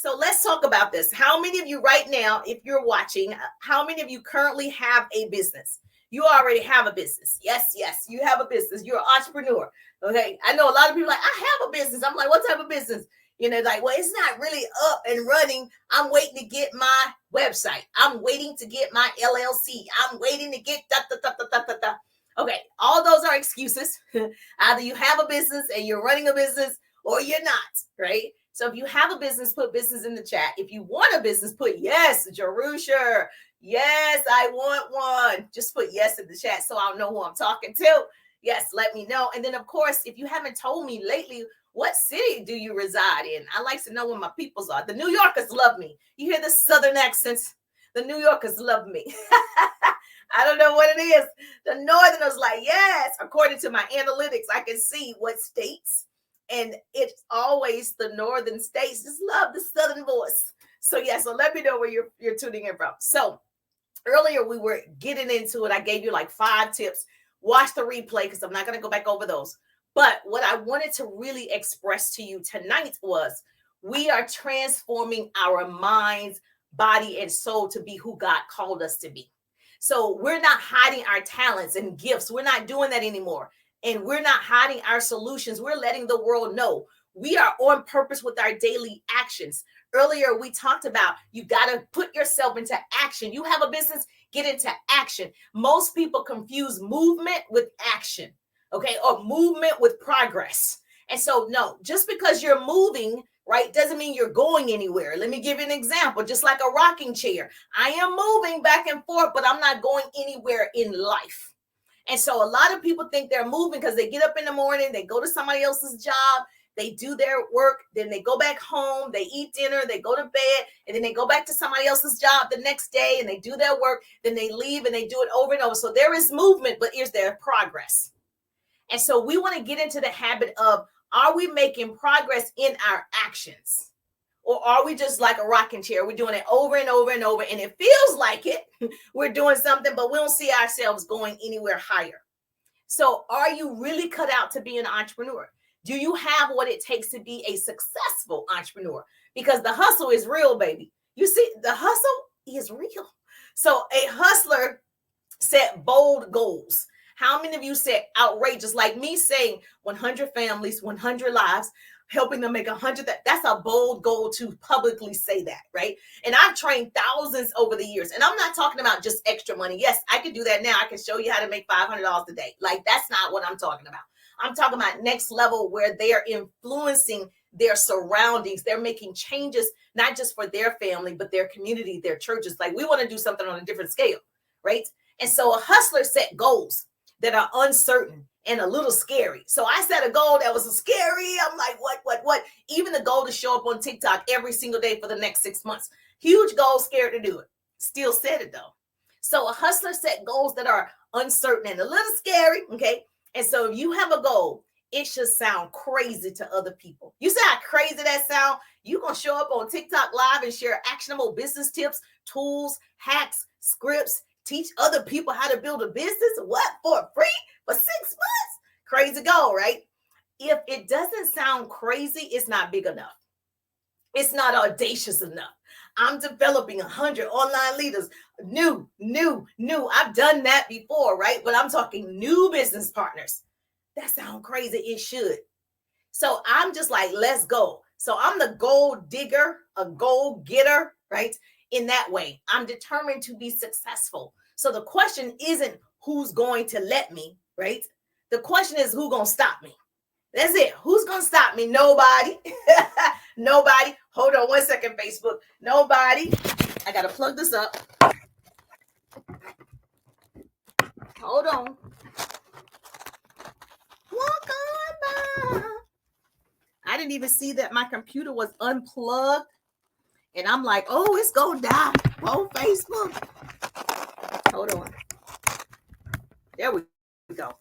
So let's talk about this. How many of you right now, if you're watching, how many of you currently have a business? You already have a business. Yes, you have a business. You're an entrepreneur. Okay. I know a lot of people like, I have a business. I'm like, what type of business? Like, well, it's not really up and running. I'm waiting to get my website. I'm waiting to get my LLC. I'm waiting to get da. Okay. All those are excuses. Either you have a business and you're running a business or you're not, right? So if you have a business, put business in the chat. If you want a business, put yes, Jerusha. Yes, I want one. Just put yes in the chat so I'll know who I'm talking to. Yes, let me know. And then, of course, if you haven't told me lately, what city do you reside in? I like to know where my peoples are. The New Yorkers love me. You hear the Southern accents? The New Yorkers love me. I don't know what it is. The Northerners like, yes. According to my analytics, I can see what states. And it's always the northern states. Just love the Southern voice. So let me know where you're tuning in from. So earlier we were getting into it. I gave you like 5 tips. Watch the replay because I'm not going to go back over those. But what I wanted to really express to you tonight was we are transforming our minds, body, and soul to be who God called us to be. So we're not hiding our talents and gifts. We're not doing that anymore. And we're not hiding our solutions. We're letting the world know we are on purpose with our daily actions. Earlier, we talked about you got to put yourself into action. You have a business, get into action. Most people confuse movement with action, okay, or movement with progress. And so, no, just because you're moving, right, doesn't mean you're going anywhere. Let me give you an example, just like a rocking chair. I am moving back and forth, but I'm not going anywhere in life. And so a lot of people think they're moving because they get up in the morning, they go to somebody else's job, they do their work, then they go back home, they eat dinner, they go to bed, and then they go back to somebody else's job the next day and they do their work, then they leave and they do it over and over. So there is movement, but is there progress? And so we want to get into the habit of, are we making progress in our actions? Or are we just like a rocking chair? We're doing it over and over and over, and it feels like it. We're doing something, but we don't see ourselves going anywhere higher. So are you really cut out to be an entrepreneur? Do you have what it takes to be a successful entrepreneur? Because the hustle is real, baby. You see, the hustle is real. So a hustler set bold goals. How many of you set outrageous, like me saying 100 families, 100 lives, helping them make 100? That's a bold goal to publicly say that, right? And I've trained thousands over the years. And I'm not talking about just extra money. Yes, I can do that now. I can show you how to make $500 a day. Like, that's not what I'm talking about. I'm talking about next level where they are influencing their surroundings. They're making changes, not just for their family, but their community, their churches. Like, we want to do something on a different scale, right? And so a hustler set goals that are uncertain and a little scary. So I set a goal that was scary. I'm like, what? Even the goal to show up on TikTok every single day for the next 6 months. Huge goal, scared to do it. Still said it though. So a hustler set goals that are uncertain and a little scary, okay? And so if you have a goal, it should sound crazy to other people. You see how crazy that sound? You're going to show up on TikTok Live and share actionable business tips, tools, hacks, scripts, teach other people how to build a business. What? For free? For 6 months? Crazy goal, right? If it doesn't sound crazy, it's not big enough. It's not audacious enough. I'm developing 100 online leaders. New. I've done that before, right? But I'm talking new business partners. That sounds crazy. It should. So I'm just like, let's go. So I'm the goal digger, a goal getter, right? In that way, I'm determined to be successful. So the question isn't who's going to let me, right? The question is who's going to stop me. That's it. Who's going to stop me? Nobody. Nobody. Hold on 1 second, Facebook. Nobody. I got to plug this up. Hold on. Walk on by. I didn't even see that my computer was unplugged. And I'm like, oh, it's going to die. Oh, Facebook. Hold on. There we go.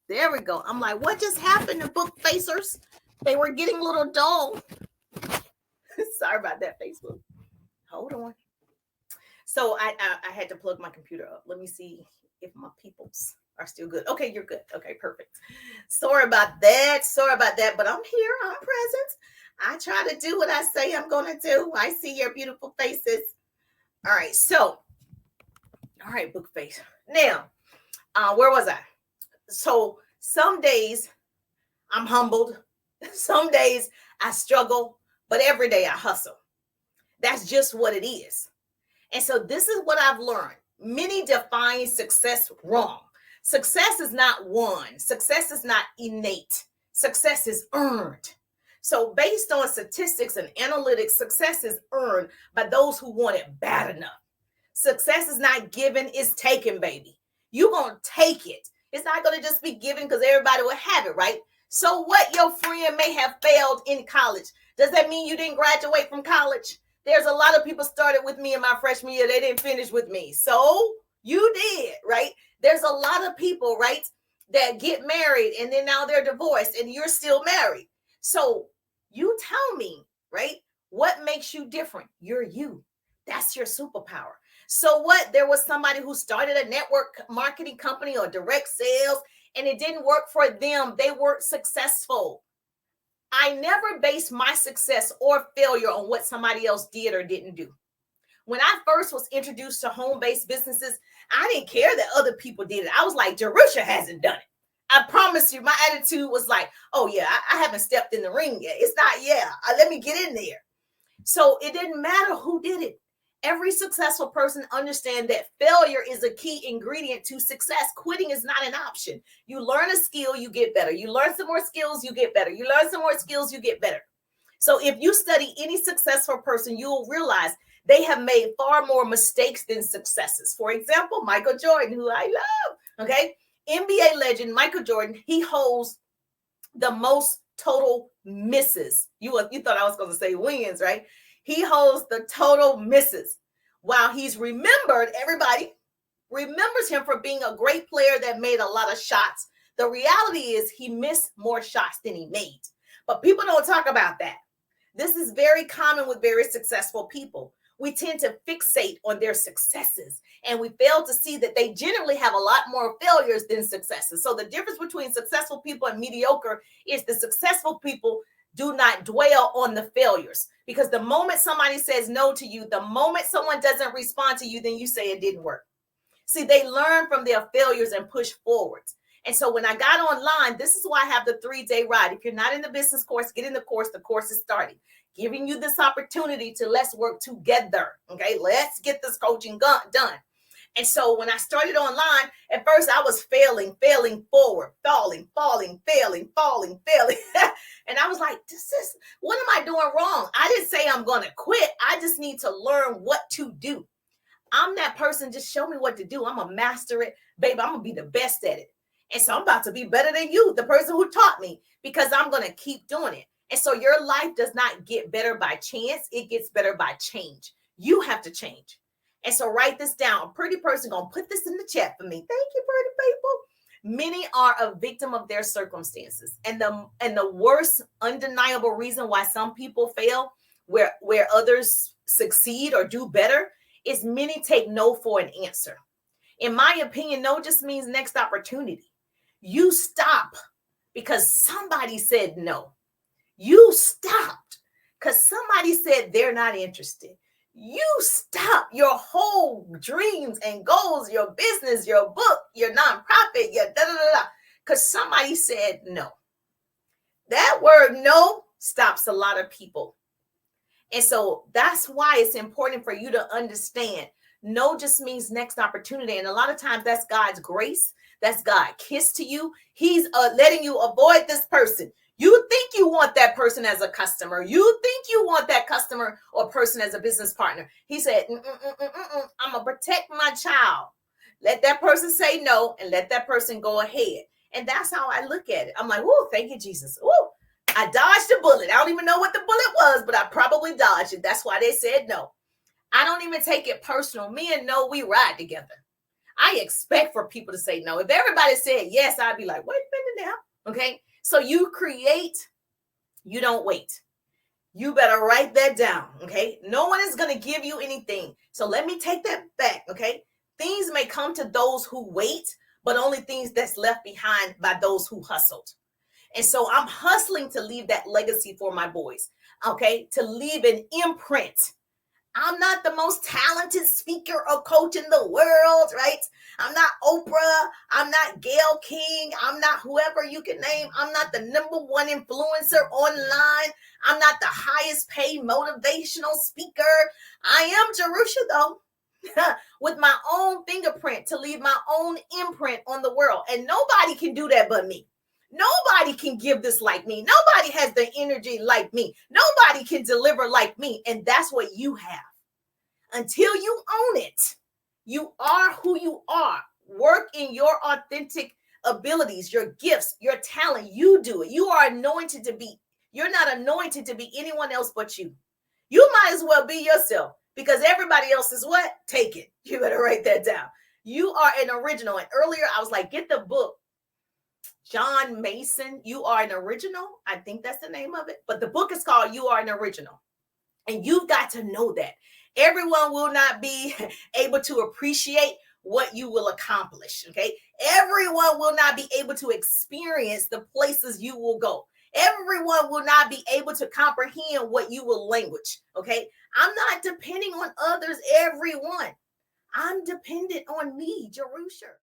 There we go. I'm like, what just happened to book facers? They were getting a little dull. Sorry about that, Facebook. Hold on. So I had to plug my computer up. Let me see if my peoples are still good. Okay, you're good. Okay, perfect. Sorry about that. But I'm here. I'm present. I try to do what I say I'm going to do. I see your beautiful faces. All right. So, all right, book face. Now, where was I? So some days I'm humbled. Some days I struggle, but every day I hustle. That's just what it is. And so this is what I've learned. Many define success wrong. Success is not won. Success is not innate. Success is earned. So based on statistics and analytics, success is earned by those who want it bad enough. Success is not given, it's taken, baby. You're going to take it. It's not going to just be given because everybody will have it, right? So what, your friend may have failed in college. Does that mean you didn't graduate from college? There's a lot of people started with me in my freshman year. They didn't finish with me. So you did, right? There's a lot of people, right, that get married and then now they're divorced and you're still married. So you tell me, right, what makes you different? You're you. That's your superpower. So what? There was somebody who started a network marketing company or direct sales and it didn't work for them. They weren't successful. I never based my success or failure on what somebody else did or didn't do. When I first was introduced to home-based businesses, I didn't care that other people did it. I was like, Jerusha hasn't done it. I promise you, my attitude was like, oh yeah, I haven't stepped in the ring yet. It's not, let me get in there. So it didn't matter who did it. Every successful person understands that failure is a key ingredient to success. Quitting is not an option. You learn a skill, you get better. You learn some more skills, you get better. You learn some more skills, you get better. So if you study any successful person, you'll realize they have made far more mistakes than successes. For example, Michael Jordan, who I love, okay? NBA legend Michael Jordan, he holds the most total misses. You thought I was going to say wins, right? He holds the total misses. While he's remembered, everybody remembers him for being a great player that made a lot of shots. The reality is he missed more shots than he made. But people don't talk about that. This is very common with very successful people. We tend to fixate on their successes and we fail to see that they generally have a lot more failures than successes. So the difference between successful people and mediocre is the successful people do not dwell on the failures, because the moment somebody says no to you, the moment someone doesn't respond to you, then you say it didn't work. See, they learn from their failures and push forwards. And so when I got online, this is why I have the 3-day ride. If you're not in the business course, get in the course. The course is starting, giving you this opportunity to let's work together. Okay, let's get this coaching done. And so when I started online, at first I was failing forward, falling, failing. And I was like, what am I doing wrong? I didn't say I'm going to quit. I just need to learn what to do. I'm that person. Just show me what to do. I'm going to master it. Baby, I'm going to be the best at it. And so I'm about to be better than you, the person who taught me, because I'm going to keep doing it. And so your life does not get better by chance. It gets better by change. You have to change. And so write this down. A pretty person going to put this in the chat for me. Thank you, pretty people. Many are a victim of their circumstances. And the worst undeniable reason why some people fail where others succeed or do better is many take no for an answer. In my opinion, no just means next opportunity. You stop because somebody said no. You stopped because somebody said they're not interested. You stop your whole dreams and goals, your business, your book, your nonprofit, your because somebody said no. That word no stops a lot of people. And so that's why it's important for you to understand no just means next opportunity. And a lot of times that's God's grace. That's God kiss to you. He's letting you avoid this person. You think you want that person as a customer. You think you want that customer or person as a business partner. He said, I'm going to protect my child. Let that person say no and let that person go ahead. And that's how I look at it. I'm like, whoa, thank you, Jesus. Whoa, I dodged a bullet. I don't even know what the bullet was, but I probably dodged it. That's why they said no. I don't even take it personal. Me and no, we ride together. I expect for people to say no. If everybody said yes, I'd be like, wait a minute now. Okay. So you create, you don't wait. You better write that down, okay? No one is going to give you anything. So let me take that back, okay? Things may come to those who wait, but only things that's left behind by those who hustled. And so I'm hustling to leave that legacy for my boys. okay, to leave an imprint. I'm not the most talented speaker or coach in the world, right? I'm not Oprah. I'm not Gail King. I'm not whoever you can name. I'm not the number one influencer online. I'm not the highest paid motivational speaker. I am Jerusha, though, with my own fingerprint to leave my own imprint on the world. And nobody can do that but me. Nobody can give this like me. Nobody has the energy like me. Nobody can deliver like me. And that's what you have. Until you own it, you are who you are. Work in your authentic abilities, your gifts, your talent. You do it. You are anointed to be. You're not anointed to be anyone else but you. You might as well be yourself because everybody else is what? Take it. You better write that down. You are an original. And earlier I was like, get the book. John Mason, You Are an Original. I think that's the name of it. But the book is called You Are an Original. And you've got to know that. Everyone will not be able to appreciate what you will accomplish, okay? Everyone will not be able to experience the places you will go. Everyone will not be able to comprehend what you will language, okay? I'm not depending on others, everyone. I'm dependent on me, Jerusha.